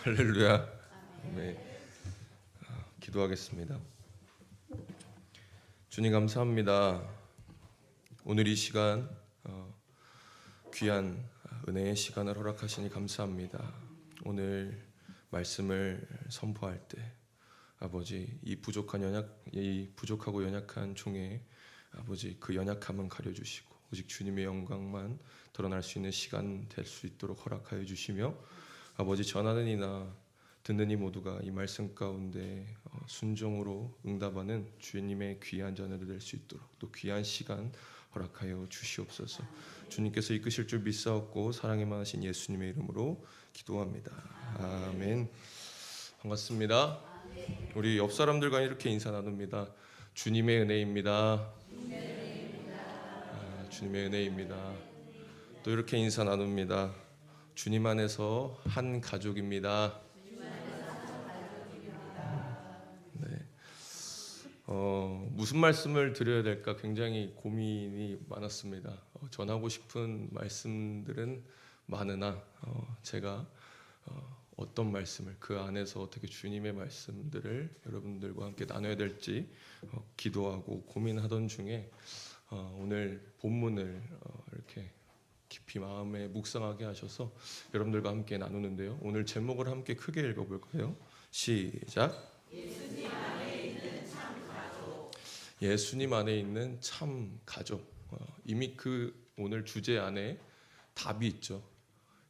할렐루야. 네. 기도하겠습니다. 주님 감사합니다. 오늘 이 시간 귀한 은혜의 시간을 허락하시니 감사합니다. 오늘 말씀을 선포할 때 아버지 이 부족하고 연약한 종의 아버지 그 연약함은 가려주시고 오직 주님의 영광만 드러날 수 있는 시간 될 수 있도록 허락하여 주시며 아버지 전하는 이나 듣는 이 모두가 이 말씀 가운데 순종으로 응답하는 주님의 귀한 자녀들 될 수 있도록 또 귀한 시간 허락하여 주시옵소서. 주님께서 이끄실 줄 믿사옵고 사랑에 많으신 예수님의 이름으로 기도합니다. 아멘. 반갑습니다. 우리 옆 사람들과 이렇게 인사 나눕니다. 주님의 은혜입니다. 주님의 은혜입니다. 또 이렇게 인사 나눕니다. 주님 안에서 한 가족입니다. 네. 무슨 말씀을 드려야 될까 굉장히 고민이 많았습니다. 전하고 싶은 말씀들은 많으나 제가 어떤 말씀을 그 안에서 어떻게 주님의 말씀들을 여러분들과 함께 나눠야 될지 기도하고 고민하던 중에 오늘 본문을 이렇게 깊이 마음에 묵상하게 하셔서 여러분들과 함께 나누는데요. 오늘 제목을 함께 크게 읽어볼까요? 시작. 예수님 안에 있는 참 가족. 예수님 안에 있는 참 가족. 이미 그 오늘 주제 안에 답이 있죠.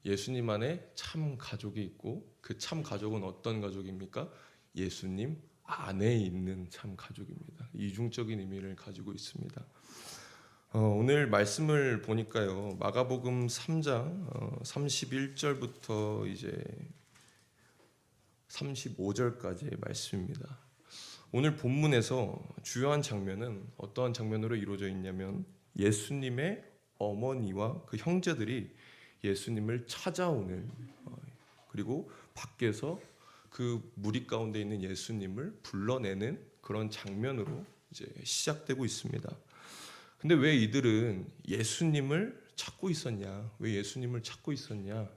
예수님 안에 참 가족이 있고 그 참 가족은 어떤 가족입니까? 예수님 안에 있는 참 가족입니다. 이중적인 의미를 가지고 있습니다. 오늘 말씀을 보니까요. 마가복음 3장 31절부터 이제 35절까지의 말씀입니다. 오늘 본문에서 주요한 장면은 어떠한 장면으로 이루어져 있냐면 예수님의 어머니와 그 형제들이 예수님을 찾아오는 그리고 밖에서 그 무리 가운데 있는 예수님을 불러내는 그런 장면으로 이제 시작되고 있습니다. 근데 왜 이들은 예수님을 찾고 있었냐? 왜 예수님을 찾고 있었냐?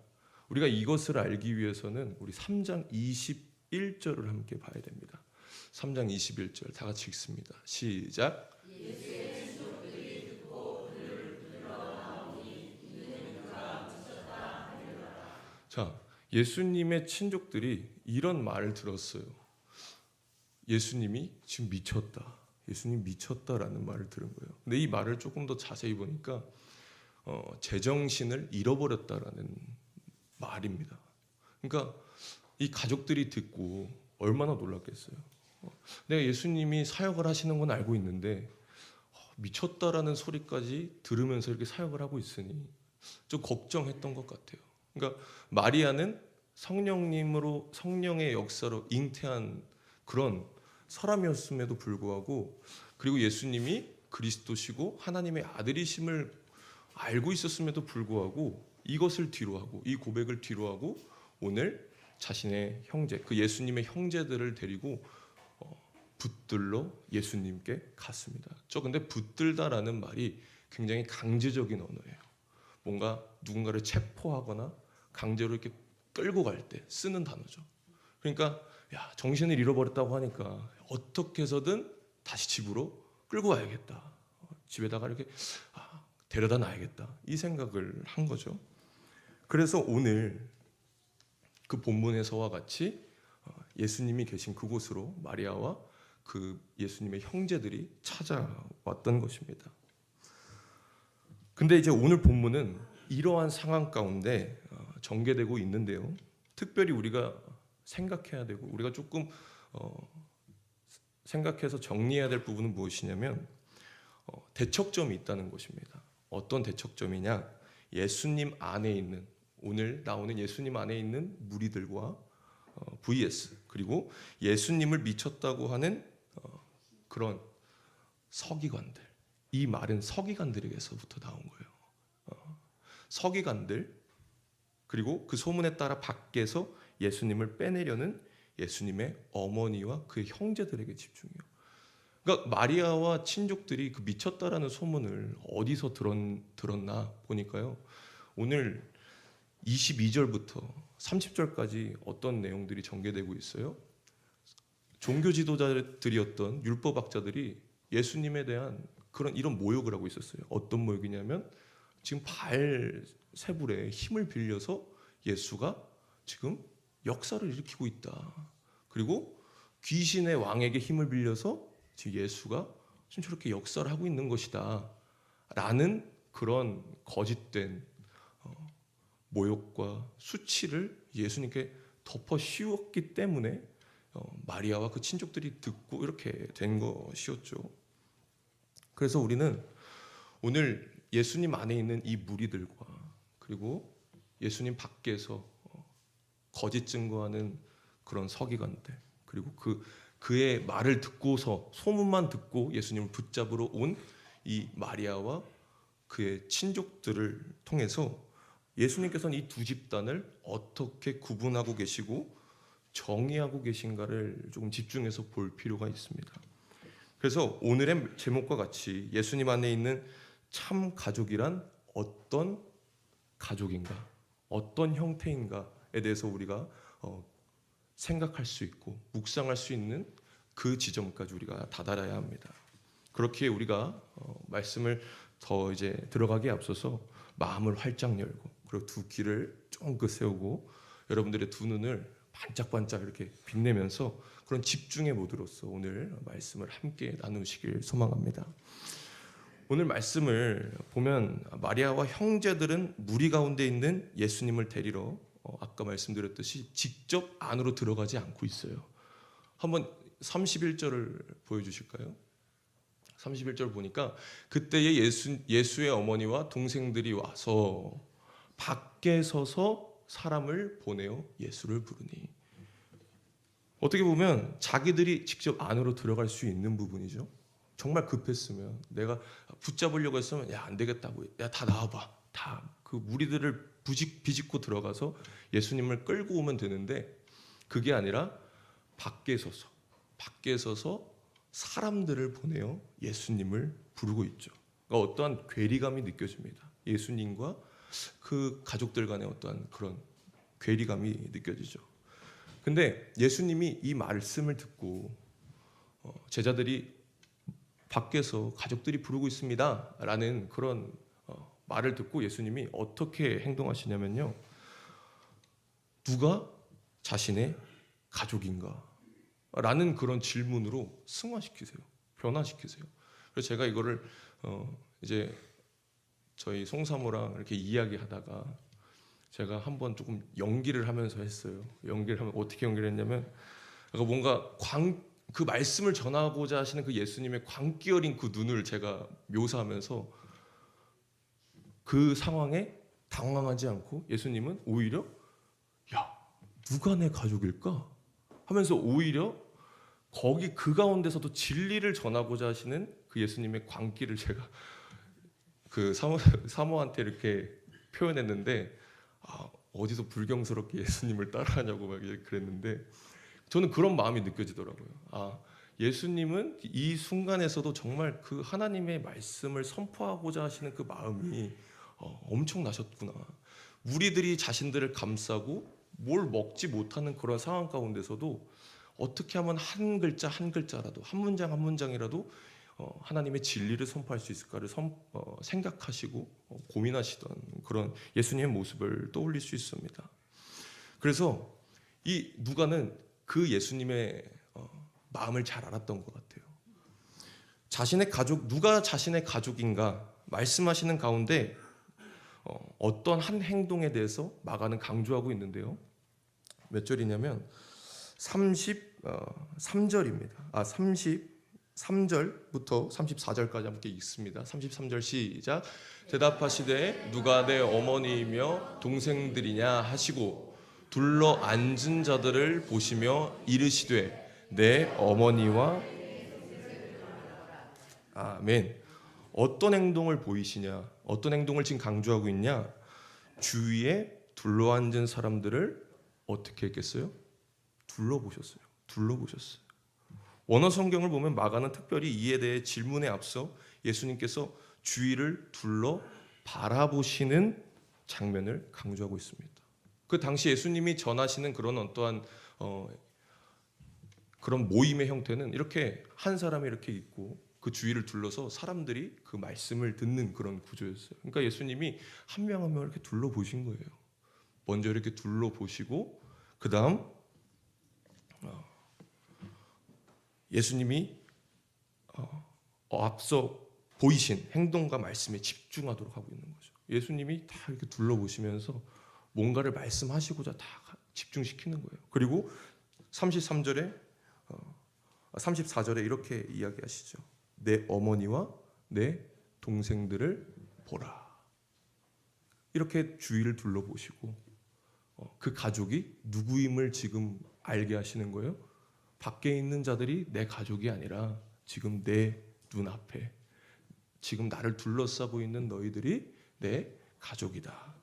우리가 이것을 알기 위해서는 우리 3장 21절을 함께 봐야 됩니다. 3장 21절 다 같이 읽습니다. 시작. 자, 예수님의 친족들이 이런 말을 들었어요. 예수님이 지금 미쳤다. 예수님 미쳤다라는 말을 들은 거예요. 근데 이 말을 조금 더 자세히 보니까 제정신을 잃어버렸다라는 말입니다. 그러니까 이 가족들이 듣고 얼마나 놀랐겠어요. 내가 예수님이 사역을 하시는 건 알고 있는데 미쳤다라는 소리까지 들으면서 이렇게 사역을 하고 있으니 좀 걱정했던 것 같아요. 그러니까 마리아는 성령의 역사로 잉태한 그런 사람이었음에도 불구하고 그리고 예수님이 그리스도시고 하나님의 아들이심을 알고 있었음에도 불구하고 이것을 뒤로하고 이 고백을 뒤로하고 오늘 자신의 형제 그 예수님의 형제들을 데리고 붙들러 예수님께 갔습니다. 근데 붙들다라는 말이 굉장히 강제적인 언어예요. 뭔가 누군가를 체포하거나 강제로 이렇게 끌고 갈 때 쓰는 단어죠. 그러니까 야, 정신을 잃어버렸다고 하니까 어떻게 해서든 다시 집으로 끌고 와야겠다. 집에다가 이렇게 데려다 놔야겠다. 이 생각을 한 거죠. 그래서 오늘 그 본문에서와 같이 예수님이 계신 그곳으로 마리아와 그 예수님의 형제들이 찾아왔던 것입니다. 근데 이제 오늘 본문은 이러한 상황 가운데 전개되고 있는데요. 특별히 우리가 생각해야 되고 우리가 조금 생각해서 정리해야 될 부분은 무엇이냐면 대척점이 있다는 것입니다. 어떤 대척점이냐? 예수님 안에 있는 오늘 나오는 예수님 안에 있는 무리들과 vs 그리고 예수님을 미쳤다고 하는 그런 서기관들. 이 말은 서기관들에게서부터 나온 거예요. 서기관들 그리고 그 소문에 따라 밖에서 예수님을 빼내려는 예수님의 어머니와 그 형제들에게 집중해요. 그러니까 마리아와 친족들이 그 미쳤다라는 소문을 어디서 들었나 보니까요. 오늘 22절부터 30절까지 어떤 내용들이 전개되고 있어요? 종교 지도자들이었던 율법학자들이 예수님에 대한 이런 모욕을 하고 있었어요. 어떤 모욕이냐면 지금 바알세불의 힘을 빌려서 예수가 지금 역사를 일으키고 있다. 그리고 귀신의 왕에게 힘을 빌려서 지금 예수가 지금 저렇게 역사를 하고 있는 것이다. 라는 그런 거짓된 모욕과 수치를 예수님께 덮어 씌웠기 때문에 마리아와 그 친족들이 듣고 이렇게 된 것이었죠. 그래서 우리는 오늘 예수님 안에 있는 이 무리들과 그리고 예수님 밖에서 거짓 증거하는 그런 서기관들, 그리고 그의 말을 듣고서 소문만 듣고 예수님을 붙잡으러 온 이 마리아와 그의 친족들을 통해서 예수님께서는 이 두 집단을 어떻게 구분하고 계시고 정의하고 계신가를 조금 집중해서 볼 필요가 있습니다. 그래서 오늘의 제목과 같이 예수님 안에 있는 참 가족이란 어떤 가족인가, 어떤 형태인가에 대해서 우리가 생각할 수 있고 묵상할 수 있는 그 지점까지 우리가 다다라야 합니다. 그렇게 우리가 말씀을 더 이제 들어가기에 앞서서 마음을 활짝 열고 그리고 두 귀를 쫑긋 세우고 여러분들의 두 눈을 반짝반짝 이렇게 빛내면서 그런 집중의 모드로서 오늘 말씀을 함께 나누시길 소망합니다. 오늘 말씀을 보면 마리아와 형제들은 무리 가운데 있는 예수님을 데리러 아까 말씀드렸듯이 직접 안으로 들어가지 않고 있어요. 한번 31절을 보여주실까요? 31절 보니까 그때에 예수의 어머니와 동생들이 와서 밖에 서서 사람을 보내어 예수를 부르니. 어떻게 보면 자기들이 직접 안으로 들어갈 수 있는 부분이죠. 정말 급했으면 내가 붙잡으려고 했으면 야 안 되겠다고, 야 다 나와봐, 다 그 무리들을 비집고 들어가서 예수님을 끌고 오면 되는데 그게 아니라 밖에 서서 사람들을 보내어 예수님을 부르고 있죠. 그러니까 어떠한 괴리감이 느껴집니다. 예수님과 그 가족들 간의 어떠한 그런 괴리감이 느껴지죠. 근데 예수님이 이 말씀을 듣고 제자들이 밖에서 가족들이 부르고 있습니다 라는 그런 말을 듣고 예수님이 어떻게 행동하시냐면요, 누가 자신의 가족인가 라는 그런 질문으로 승화시키세요. 변화시키세요. 그래서 제가 이거를 이제 저희 송사모랑 이렇게 이야기하다가 제가 한번 조금 연기를 하면서 했어요. 연기를 하면 어떻게 연기를 했냐면 뭔가 그 말씀을 전하고자 하시는 그 예수님의 광기 어린 그 눈을 제가 묘사하면서 그 상황에 당황하지 않고 예수님은 오히려 야 누가 내 가족일까 하면서 오히려 거기 그 가운데서도 진리를 전하고자 하시는 그 예수님의 광기를 제가 그 사모한테 이렇게 표현했는데 어디서 불경스럽게 예수님을 따라하냐고 막 그랬는데 저는 그런 마음이 느껴지더라고요. 예수님은 이 순간에서도 정말 그 하나님의 말씀을 선포하고자 하시는 그 마음이 엄청나셨구나. 무리들이 자신들을 감싸고 뭘 먹지 못하는 그런 상황 가운데서도 어떻게 하면 한 글자 한 글자라도 한 문장 한 문장이라도 하나님의 진리를 선포할 수 있을까를 생각하시고 고민하시던 그런 예수님의 모습을 떠올릴 수 있습니다. 그래서 이 누가는 그 예수님의 마음을 잘 알았던 것 같아요. 누가 자신의 가족인가 말씀하시는 가운데 어떤 한 행동에 대해서 마가는 강조하고 있는데요. 몇 절이냐면 33절입니다. 33절부터 34절까지 함께 읽습니다. 33절 시작. 대답하시되 누가 내 어머니이며 동생들이냐 하시고 둘러 앉은 자들을 보시며 이르시되 내 어머니와 아멘. 어떤 행동을 보이시냐? 어떤 행동을 지금 강조하고 있냐? 주위에 둘러앉은 사람들을 어떻게 했겠어요? 둘러보셨어요. 원어 성경을 보면 마가는 특별히 이에 대해 질문에 앞서 예수님께서 주위를 둘러 바라보시는 장면을 강조하고 있습니다. 그 당시 예수님이 전하시는 그런 어떠한 그런 모임의 형태는 이렇게 한 사람이 이렇게 있고 그 주위를 둘러서 사람들이 그 말씀을 듣는 그런 구조였어요. 그러니까 예수님이 한 명 한 명 이렇게 둘러보신 거예요. 먼저 이렇게 둘러보시고 그 다음 예수님이 앞서 보이신 행동과 말씀에 집중하도록 하고 있는 거죠. 예수님이 다 이렇게 둘러보시면서 뭔가를 말씀하시고자 다 집중시키는 거예요. 그리고 34절에 이렇게 이야기하시죠. 내 어머니와 내 동생들을 보라. 이렇게 주위를 둘러보시고 그 가족이 누구임을 지금 알게 하시는 거예요. 밖에 있는 자들이 내 가족이 아니라 지금 내 눈앞에 지금 나를 둘러싸고 있는 너희들이 내 가족이다.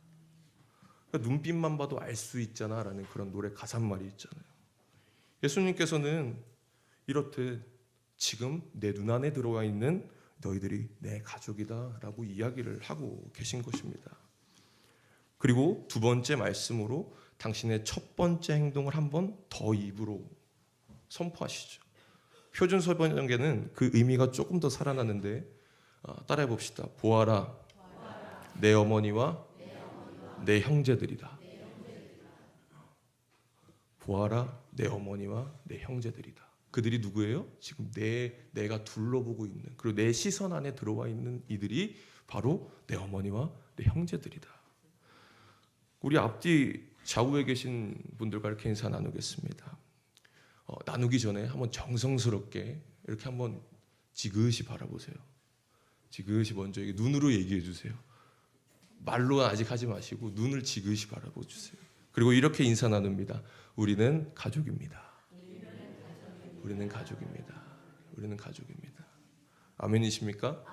그러니까 눈빛만 봐도 알 수 있잖아 라는 그런 노래 가사말이 있잖아요. 예수님께서는 이렇듯 지금 내 눈안에 들어와 있는 너희들이 내 가족이다 라고 이야기를 하고 계신 것입니다. 그리고 두 번째 말씀으로 당신의 첫 번째 행동을 한 번 더 입으로 선포하시죠. 표준서번역에는 그 의미가 조금 더 살아나는데 따라해 봅시다. 보아라, 내 어머니와 내 형제들이다. 보아라, 내 어머니와 내 형제들이다. 그들이 누구예요? 지금 내가 둘러보고 있는, 그리고 내 시선 안에 들어와 있는 이들이 바로 내 어머니와 내 형제들이다. 우리 앞뒤 좌우에 계신 분들과 이렇게 인사 나누겠습니다. 나누기 전에 한번 정성스럽게 이렇게 한번 지그시 바라보세요. 지그시 먼저 눈으로 얘기해 주세요. 말로 아직 하지 마시고 눈을 지그시 바라보 주세요. 그리고 이렇게 인사 나눕니다. 우리는 가족입니다. 우리는 가족입니다. 우리는 가족입니다. 아멘이십니까?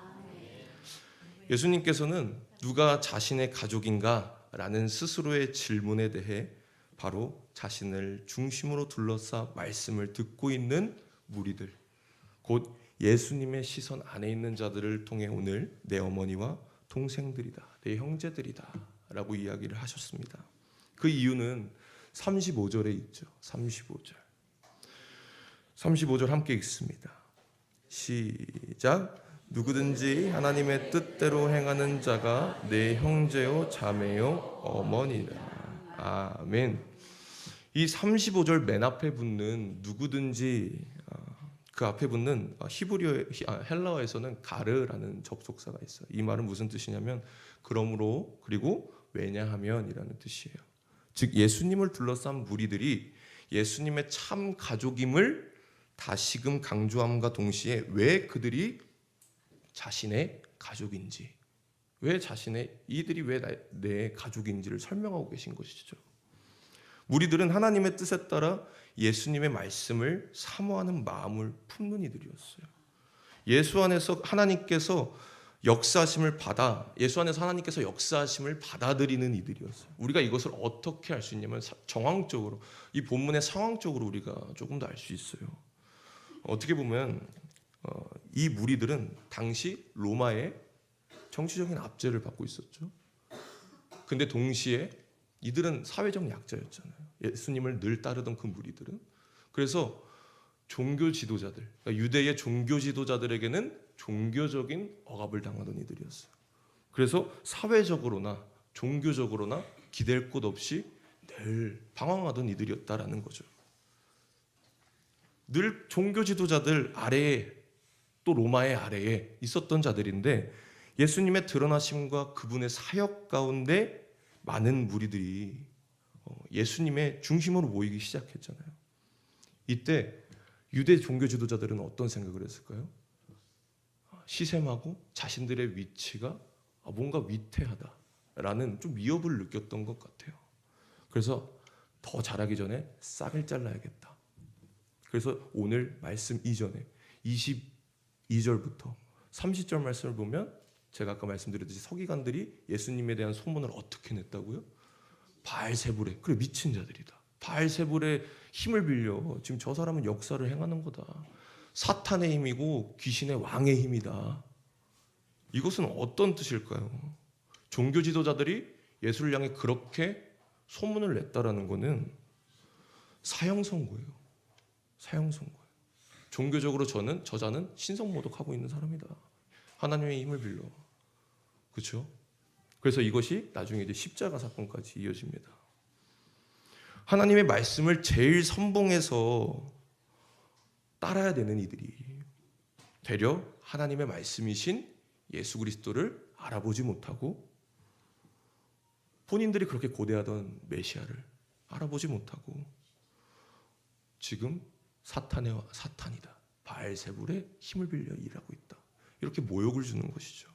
예수님께서는 누가 자신의 가족인가? 라는 스스로의 질문에 대해 바로 자신을 중심으로 둘러싸 말씀을 듣고 있는 무리들, 곧 예수님의 시선 안에 있는 자들을 통해 오늘 내 어머니와 동생들이다, 내 형제들이다 라고 이야기를 하셨습니다. 그 이유는 35절에 있죠. 35절 함께 읽습니다. 시작. 누구든지 하나님의 뜻대로 행하는 자가 내 형제요 자매요 어머니라. 아멘. 이 35절 맨 앞에 붙는 누구든지, 그 앞에 붙는 헬라어에서는 가르라는 접속사가 있어요. 이 말은 무슨 뜻이냐면 그러므로, 그리고 왜냐하면이라는 뜻이에요. 즉 예수님을 둘러싼 무리들이 예수님의 참 가족임을 다시금 강조함과 동시에 왜 그들이 자신의 가족인지, 이들이 왜 내 가족인지를 설명하고 계신 것이죠. 무리들은 하나님의 뜻에 따라 예수님의 말씀을 사모하는 마음을 품는 이들이었어요. 예수 안에서 하나님께서 역사하심을 받아들이는 이들이었어요. 우리가 이것을 어떻게 알 수 있냐면 정황적으로, 이 본문의 상황적으로 우리가 조금 더 알 수 있어요. 어떻게 보면 이 무리들은 당시 로마의 정치적인 압제를 받고 있었죠. 근데 동시에 이들은 사회적 약자였잖아요. 예수님을 늘 따르던 그 무리들은. 그래서 종교 지도자들, 그러니까 유대의 종교 지도자들에게는 종교적인 억압을 당하던 이들이었어요. 그래서 사회적으로나 종교적으로나 기댈 곳 없이 늘 방황하던 이들이었다라는 거죠. 늘 종교 지도자들 아래에, 또 로마의 아래에 있었던 자들인데 예수님의 드러나심과 그분의 사역 가운데 많은 무리들이 예수님의 중심으로 모이기 시작했잖아요. 이때 유대 종교 지도자들은 어떤 생각을 했을까요? 시샘하고 자신들의 위치가 뭔가 위태하다라는 좀 위협을 느꼈던 것 같아요. 그래서 더 잘하기 전에 싹을 잘라야겠다. 그래서 오늘 말씀 이전에 22절부터 30절 말씀을 보면 제가 아까 말씀드렸듯이 서기관들이 예수님에 대한 소문을 어떻게 냈다고요? 바알세불에, 그래 미친 자들이다. 바알세불의 힘을 빌려 지금 저 사람은 역사를 행하는 거다. 사탄의 힘이고 귀신의 왕의 힘이다. 이것은 어떤 뜻일까요? 종교 지도자들이 예수를 향해 그렇게 소문을 냈다라는 거는 사형 선고예요. 사형 선고. 종교적으로 저자는 신성모독하고 있는 사람이다. 하나님의 힘을 빌려. 그렇죠? 그래서 이것이 나중에 이제 십자가 사건까지 이어집니다. 하나님의 말씀을 제일 선봉해서 따라야 되는 이들이 되려 하나님의 말씀이신 예수 그리스도를 알아보지 못하고 본인들이 그렇게 고대하던 메시아를 알아보지 못하고 지금 사탄이다. 바알세불의 힘을 빌려 일하고 있다. 이렇게 모욕을 주는 것이죠.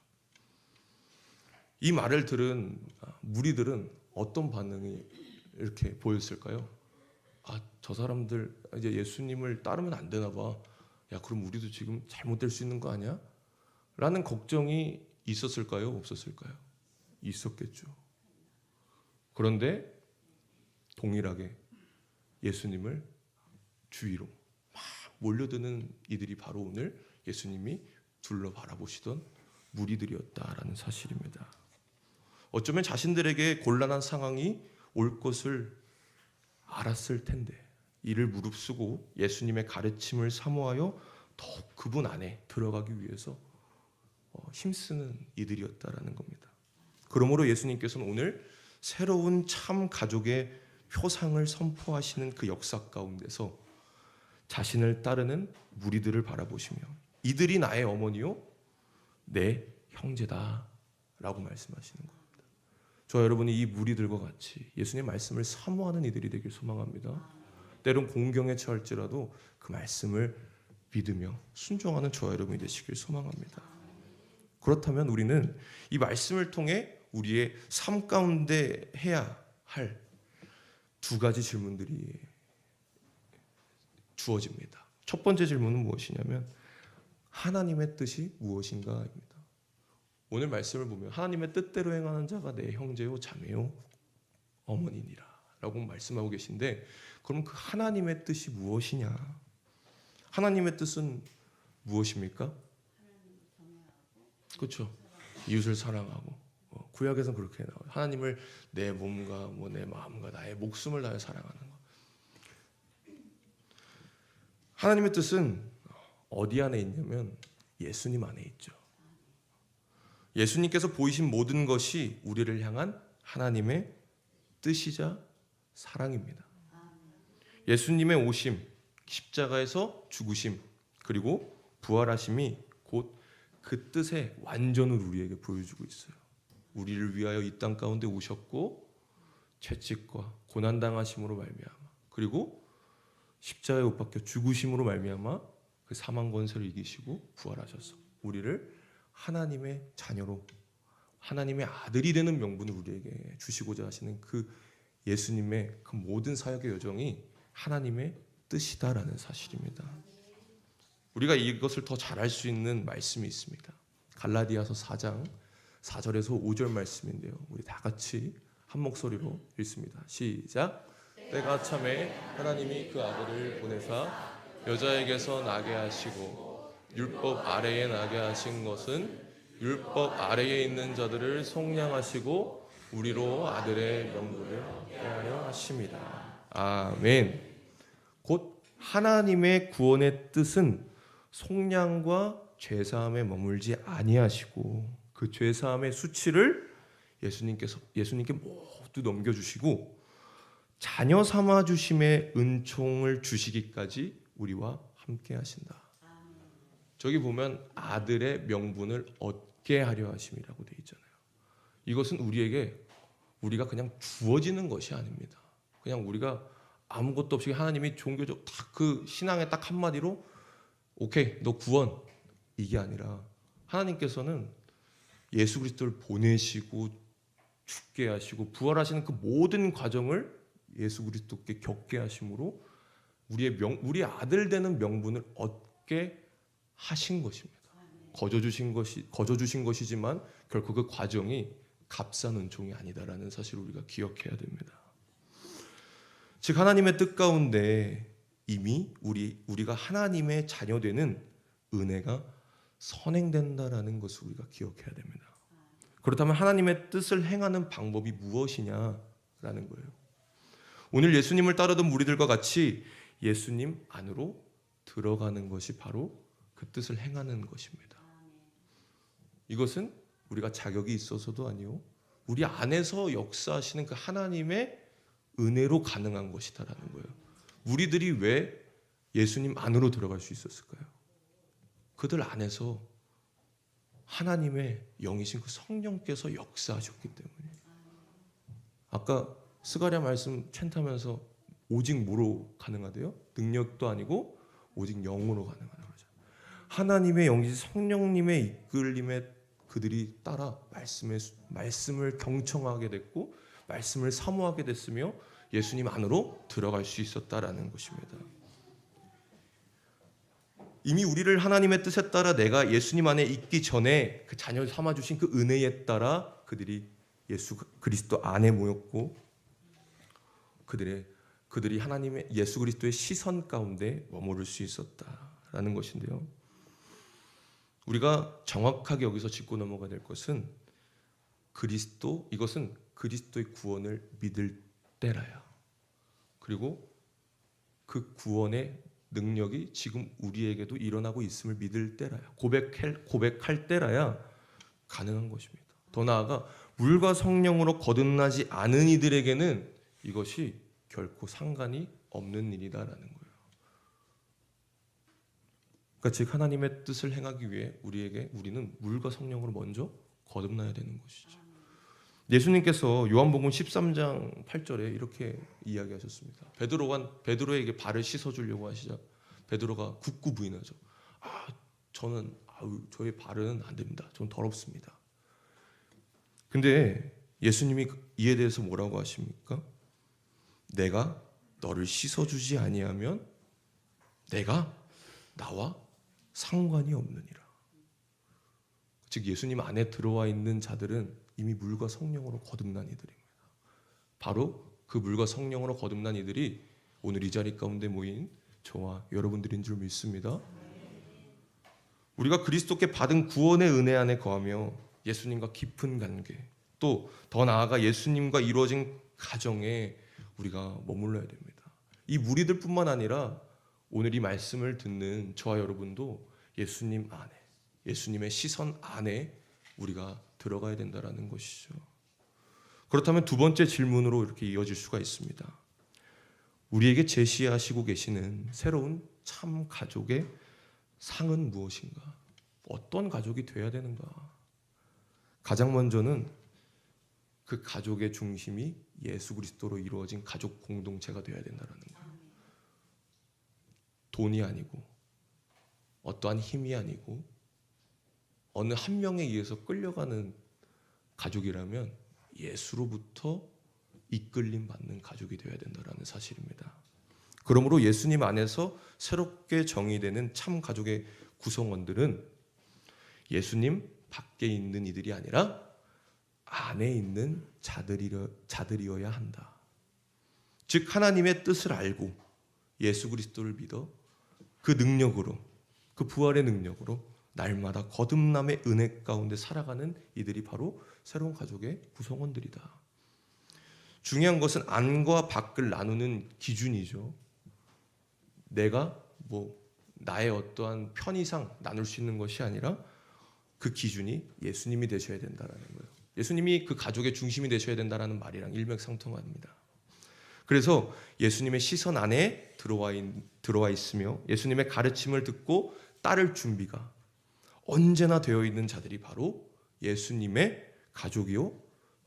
이 말을 들은 무리들은 어떤 반응이 이렇게 보였을까요? 저 사람들 이제 예수님을 따르면 안 되나 봐. 야, 그럼 우리도 지금 잘못될 수 있는 거 아니야? 라는 걱정이 있었을까요? 없었을까요? 있었겠죠. 그런데 동일하게 예수님을 주위로 막 몰려드는 이들이 바로 오늘 예수님이 둘러 바라보시던 무리들이었다라는 사실입니다. 어쩌면 자신들에게 곤란한 상황이 올 것을 알았을 텐데 이를 무릅쓰고 예수님의 가르침을 사모하여 더욱 그분 안에 들어가기 위해서 힘쓰는 이들이었다라는 겁니다. 그러므로 예수님께서는 오늘 새로운 참 가족의 표상을 선포하시는 그 역사 가운데서 자신을 따르는 무리들을 바라보시며 이들이 나의 어머니요 내 형제다 라고 말씀하시는 겁니다. 저 여러분이 이 무리들과 같이 예수님의 말씀을 사모하는 이들이 되길 소망합니다. 때론 공경에 처할지라도 그 말씀을 믿으며 순종하는 저 여러분이 되시길 소망합니다. 그렇다면 우리는 이 말씀을 통해 우리의 삶 가운데 해야 할 두 가지 질문들이 주어집니다. 첫 번째 질문은 무엇이냐면 하나님의 뜻이 무엇인가입니다. 오늘 말씀을 보면 하나님의 뜻대로 행하는 자가 내 형제요 자매요 어머니니라 라고 말씀하고 계신데 그럼 그 하나님의 뜻이 무엇이냐? 하나님의 뜻은 무엇입니까? 그렇죠. 이웃을 사랑하고 구약에서는 그렇게 나와요. 하나님을 내 몸과 내 마음과 나의 목숨을 다해 사랑하는 것. 하나님의 뜻은 어디 안에 있냐면 예수님 안에 있죠. 예수님께서 보이신 모든 것이 우리를 향한 하나님의 뜻이자 사랑입니다. 예수님의 오심, 십자가에서 죽으심, 그리고 부활하심이 곧 그 뜻의 완전을 우리에게 보여주고 있어요. 우리를 위하여 이 땅 가운데 오셨고 죄짓과 고난당하심으로 말미암아 그리고 십자가에 못 박혀 죽으심으로 말미암아 그 사망 권세를 이기시고 부활하셔서 우리를 하나님의 자녀로 하나님의 아들이 되는 명분을 우리에게 주시고자 하시는 그 예수님의 그 모든 사역의 여정이 하나님의 뜻이다라는 사실입니다. 우리가 이것을 더 잘할 수 있는 말씀이 있습니다. 갈라디아서 4장 4절에서 5절 말씀인데요. 우리 다 같이 한 목소리로 읽습니다. 시작. 때가 참에 하나님이 그 아들을 보내사 여자에게서 나게 하시고 율법 아래에 나게 하신 것은 율법 아래에 있는 자들을 속량하시고 우리로 아들의 명분을 얻게 하려 하심이다. 아멘. 곧 하나님의 구원의 뜻은 속량과 죄사함에 머물지 아니하시고 그 죄사함의 수치를 예수님께 모두 넘겨주시고 자녀 삼아 주심의 은총을 주시기까지 우리와 함께 하신다. 저기 보면 아들의 명분을 얻게 하려 하심이라고 되어 있잖아요. 이것은 우리가 그냥 주어지는 것이 아닙니다. 그냥 우리가 아무것도 없이 하나님이 종교적 딱 그 신앙의 딱 한마디로 오케이 너 구원 이게 아니라 하나님께서는 예수 그리스도를 보내시고 죽게 하시고 부활하시는 그 모든 과정을 예수 그리스도께 겪게 하심으로 우리의 아들 되는 명분을 얻게 하신 것입니다. 거저 주신 것이지만 결코 그 과정이 값싼 은총이 아니다라는 사실을 우리가 기억해야 됩니다. 즉 하나님의 뜻 가운데 이미 우리가 하나님의 자녀되는 은혜가 선행된다라는 것을 우리가 기억해야 됩니다. 그렇다면 하나님의 뜻을 행하는 방법이 무엇이냐라는 거예요. 오늘 예수님을 따르던 무리들과 같이 예수님 안으로 들어가는 것이 바로 그 뜻을 행하는 것입니다. 이것은 우리가 자격이 있어서도 아니요, 우리 안에서 역사하시는 그 하나님의 은혜로 가능한 것이다라는 거예요. 무리들이 왜 예수님 안으로 들어갈 수 있었을까요? 그들 안에서 하나님의 영이신 그 성령께서 역사하셨기 때문에. 아까 스가랴 말씀 챈타면서 오직 뭐로 가능하대요? 능력도 아니고 오직 영으로 가능하다는 거죠. 하나님의 영이신 성령님의 이끌림에 그들이 따라 말씀을 경청하게 됐고 말씀을 사모하게 됐으며 예수님 안으로 들어갈 수 있었다라는 것입니다. 이미 우리를 하나님의 뜻에 따라 내가 예수님 안에 있기 전에 그 자녀 삼아주신 그 은혜에 따라 그들이 예수 그리스도 안에 모였고 그들이 하나님의 예수 그리스도의 시선 가운데 머무를 수 있었다라는 것인데요. 우리가 정확하게 여기서 짚고 넘어가야 될 것은 이것은 그리스도의 구원을 믿을 때라야. 그리고 그 구원의 능력이 지금 우리에게도 일어나고 있음을 믿을 때라야. 고백할 때라야 가능한 것입니다. 더 나아가 물과 성령으로 거듭나지 않은 이들에게는 이것이 결코 상관이 없는 일이다라는 거예요. 그러니까 즉 하나님의 뜻을 행하기 위해 우리는 물과 성령으로 먼저 거듭나야 되는 것이죠. 예수님께서 요한복음 13장 8절에 이렇게 이야기하셨습니다. 베드로에게 발을 씻어주려고 하시자 베드로가 굳고 부인하죠. 저의 발은 안 됩니다. 전 더럽습니다. 근데 예수님이 이에 대해서 뭐라고 하십니까? 내가 너를 씻어주지 아니하면 내가 나와 상관이 없느니라. 즉 예수님 안에 들어와 있는 자들은 이미 물과 성령으로 거듭난 이들입니다. 바로 그 물과 성령으로 거듭난 이들이 오늘 이 자리 가운데 모인 저와 여러분들인 줄 믿습니다. 우리가 그리스도께 받은 구원의 은혜 안에 거하며 예수님과 깊은 관계, 또 더 나아가 예수님과 이루어진 가정에 우리가 머물러야 됩니다. 이 무리들뿐만 아니라 오늘 이 말씀을 듣는 저와 여러분도 예수님 안에, 예수님의 시선 안에 우리가 들어가야 된다는 것이죠. 그렇다면 두 번째 질문으로 이렇게 이어질 수가 있습니다. 우리에게 제시하시고 계시는 새로운 참 가족의 상은 무엇인가? 어떤 가족이 되어야 되는가? 가장 먼저는 그 가족의 중심이 예수 그리스도로 이루어진 가족 공동체가 되어야 된다는 거예요. 돈이 아니고 어떠한 힘이 아니고 어느 한 명에 의해서 끌려가는 가족이라면 예수로부터 이끌림 받는 가족이 되어야 된다는 사실입니다. 그러므로 예수님 안에서 새롭게 정의되는 참 가족의 구성원들은 예수님 밖에 있는 이들이 아니라 안에 있는 자들이어야 한다. 즉 하나님의 뜻을 알고 예수 그리스도를 믿어 그 능력으로, 그 부활의 능력으로 날마다 거듭남의 은혜 가운데 살아가는 이들이 바로 새로운 가족의 구성원들이다. 중요한 것은 안과 밖을 나누는 기준이죠. 내가 나의 어떠한 편의상 나눌 수 있는 것이 아니라 그 기준이 예수님이 되셔야 된다는 거예요. 예수님이 그 가족의 중심이 되셔야 된다는 말이랑 일맥상통합니다. 그래서 예수님의 시선 안에 들어와 있으며 예수님의 가르침을 듣고 따를 준비가 언제나 되어 있는 자들이 바로 예수님의 가족이요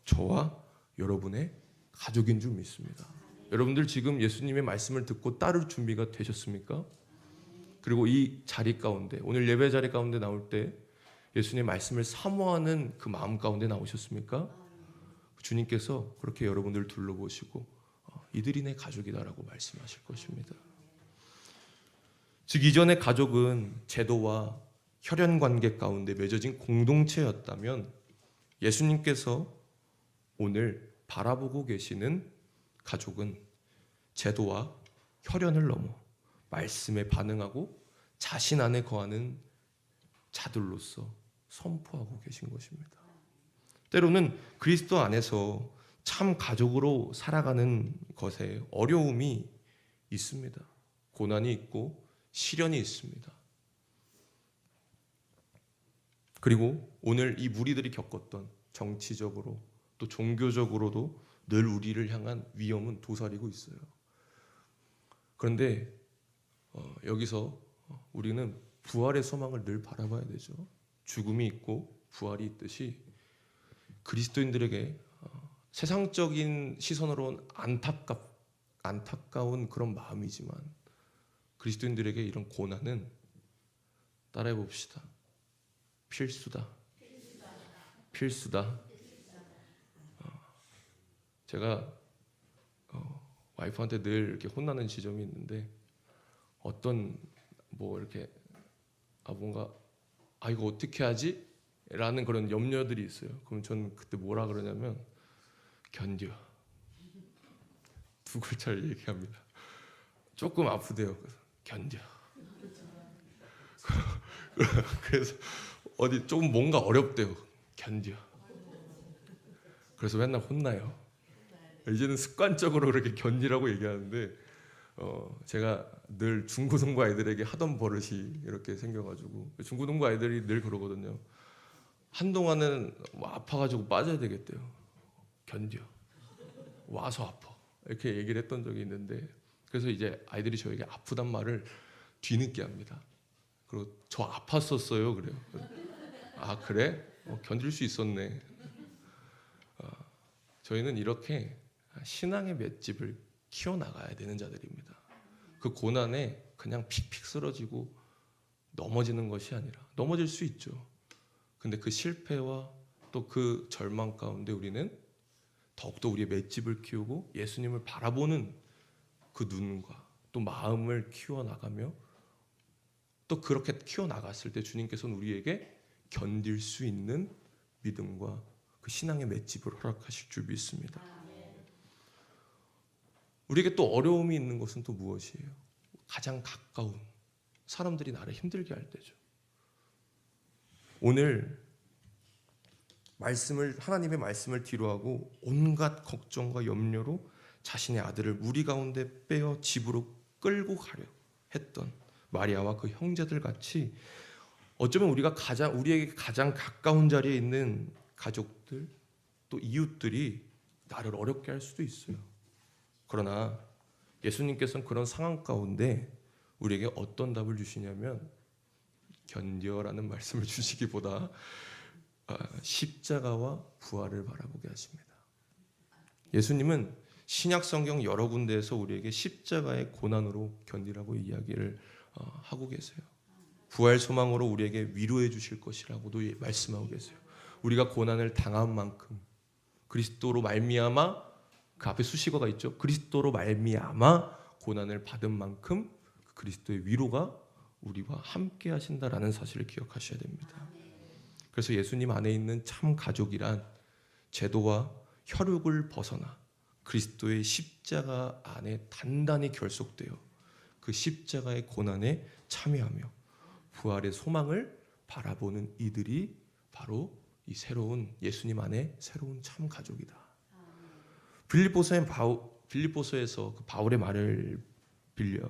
저와 여러분의 가족인 줄 믿습니다. 여러분들 지금 예수님의 말씀을 듣고 따를 준비가 되셨습니까? 그리고 이 자리 가운데, 오늘 예배 자리 가운데 나올 때 예수님의 말씀을 사모하는 그 마음 가운데 나오셨습니까? 주님께서 그렇게 여러분들 둘러보시고 이들이 내 가족이다라고 말씀하실 것입니다. 즉 이전의 가족은 제도와 혈연 관계 가운데 맺어진 공동체였다면 예수님께서 오늘 바라보고 계시는 가족은 제도와 혈연을 넘어 말씀에 반응하고 자신 안에 거하는 자들로서 선포하고 계신 것입니다. 때로는 그리스도 안에서 참 가족으로 살아가는 것에 어려움이 있습니다. 고난이 있고 시련이 있습니다. 그리고 오늘 이 무리들이 겪었던 정치적으로 또 종교적으로도 늘 우리를 향한 위험은 도사리고 있어요. 그런데 여기서 우리는 부활의 소망을 늘 바라봐야 되죠. 죽음이 있고 부활이 있듯이 그리스도인들에게 세상적인 시선으로는 안타까운 그런 마음이지만 그리스도인들에게 이런 고난은 따라해 봅시다. 필수다. 제가 와이프한테 늘 이렇게 혼나는 지점이 있는데 어떤 뭐 이렇게 뭔가 이거 어떻게 하지? 라는 그런 염려들이 있어요. 그럼 저는 그때 뭐라 그러냐면 견뎌. 두 글자를 얘기합니다. 조금 아프대요. 그래서 견뎌. 그래서 어디 조금 뭔가 어렵대요. 견뎌. 그래서 맨날 혼나요. 이제는 습관적으로 그렇게 견디라고 얘기하는데 제가 늘 중고등부 아이들에게 하던 버릇이 이렇게 생겨가지고 중고등부 아이들이 늘 그러거든요. 한동안은 아파가지고 빠져야 되겠대요. 견뎌. 와서 아파. 이렇게 얘기를 했던 적이 있는데 그래서 이제 아이들이 저에게 아프단 말을 뒤늦게 합니다. 그리고 저 아팠었어요. 그래요. 아 그래? 견딜 수 있었네. 저희는 이렇게 신앙의 맷집을 키워나가야 되는 자들입니다. 그 고난에 그냥 픽픽 쓰러지고 넘어지는 것이 아니라 넘어질 수 있죠. 근데 그 실패와 또 그 절망 가운데 우리는 더욱더 우리의 맷집을 키우고 예수님을 바라보는 그 눈과 또 마음을 키워나가며 또 그렇게 키워나갔을 때 주님께서는 우리에게 견딜 수 있는 믿음과 그 신앙의 맷집을 허락하실 줄 믿습니다. 우리에게 또 어려움이 있는 것은 또 무엇이에요? 가장 가까운 사람들이 나를 힘들게 할 때죠. 오늘 하나님의 말씀을 뒤로하고 온갖 걱정과 염려로 자신의 아들을 무리 가운데 빼어 집으로 끌고 가려 했던 마리아와 그 형제들 같이 어쩌면 우리에게 가장 가까운 자리에 있는 가족들 또 이웃들이 나를 어렵게 할 수도 있어요. 그러나 예수님께서는 그런 상황 가운데 우리에게 어떤 답을 주시냐면 견뎌라는 말씀을 주시기보다 십자가와 부활을 바라보게 하십니다. 예수님은 신약 성경 여러 군데에서 우리에게 십자가의 고난으로 견디라고 이야기를 하고 계세요. 부활 소망으로 우리에게 위로해 주실 것이라고도 말씀하고 계세요. 우리가 고난을 당한 만큼 그리스도로 말미암아 그 앞에 수식어가 있죠. 그리스도로 말미암아 고난을 받은 만큼 그리스도의 위로가 우리와 함께 하신다라는 사실을 기억하셔야 됩니다. 그래서 예수님 안에 있는 참 가족이란 제도와 혈육을 벗어나 그리스도의 십자가 안에 단단히 결속되어 그 십자가의 고난에 참여하며 부활의 소망을 바라보는 이들이 바로 이 새로운 예수님 안에 새로운 참 가족이다. 빌립보서에서 그 바울의 말을 빌려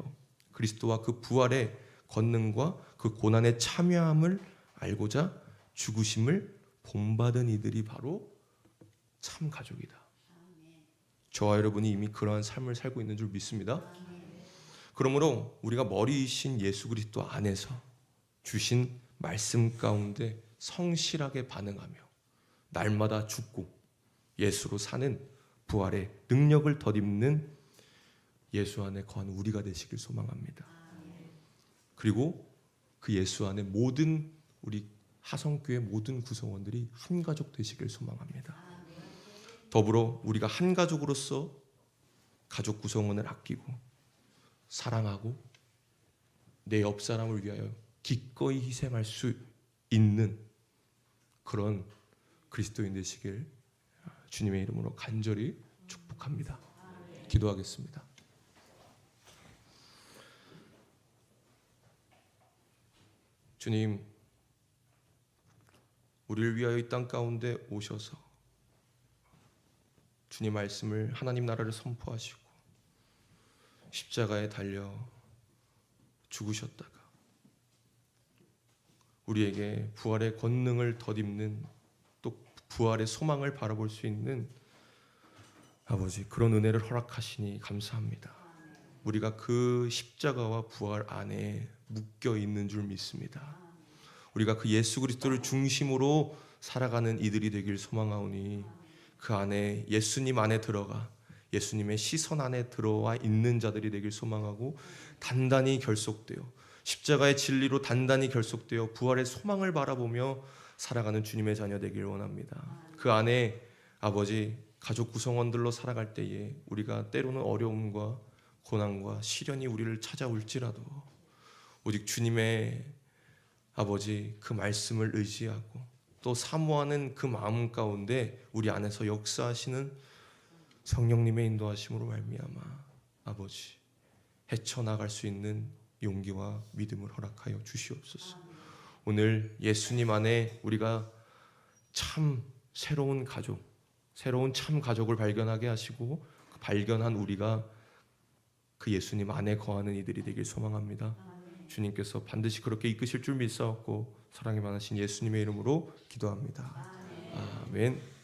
그리스도와 그 부활의 권능과 그 고난의 참여함을 알고자 죽으심을 본받은 이들이 바로 참 가족이다. 저와 여러분이 이미 그러한 삶을 살고 있는 줄 믿습니다. 그러므로 우리가 머리이신 예수 그리스도 안에서 주신 말씀 가운데 성실하게 반응하며 날마다 죽고 예수로 사는 부활의 능력을 덧입는 예수 안에 거하는 우리가 되시길 소망합니다. 그리고 그 예수 안에 모든 우리 하성교회 모든 구성원들이 한 가족 되시길 소망합니다. 더불어 우리가 한 가족으로서 가족 구성원을 아끼고 사랑하고 내 옆 사람을 위하여 기꺼이 희생할 수 있는 그런 그리스도인 되시길 주님의 이름으로 간절히 축복합니다. 기도하겠습니다. 주님, 우리를 위하여 이 땅 가운데 오셔서 주님 말씀을 하나님 나라를 선포하시고 십자가에 달려 죽으셨다가 우리에게 부활의 권능을 덧입는 또 부활의 소망을 바라볼 수 있는 아버지 그런 은혜를 허락하시니 감사합니다. 우리가 그 십자가와 부활 안에 묶여 있는 줄 믿습니다. 우리가 그 예수 그리스도를 중심으로 살아가는 이들이 되길 소망하오니 그 안에 예수님 안에 들어가 예수님의 시선 안에 들어와 있는 자들이 되길 소망하고 단단히 결속되어 십자가의 진리로 단단히 결속되어 부활의 소망을 바라보며 살아가는 주님의 자녀 되길 원합니다. 그 안에 아버지 가족 구성원들로 살아갈 때에 우리가 때로는 어려움과 고난과 시련이 우리를 찾아올지라도 오직 주님의 아버지 그 말씀을 의지하고 또 사모하는 그 마음 가운데 우리 안에서 역사하시는 성령님의 인도하심으로 말미암아 아버지 헤쳐나갈 수 있는 용기와 믿음을 허락하여 주시옵소서. 오늘 예수님 안에 우리가 참 새로운 가족, 새로운 참 가족을 발견하게 하시고 그 발견한 우리가 그 예수님 안에 거하는 이들이 되길 소망합니다. 주님께서 반드시 그렇게 이끄실 줄 믿사옵고 사랑이 많으신 예수님의 이름으로 기도합니다. 아멘.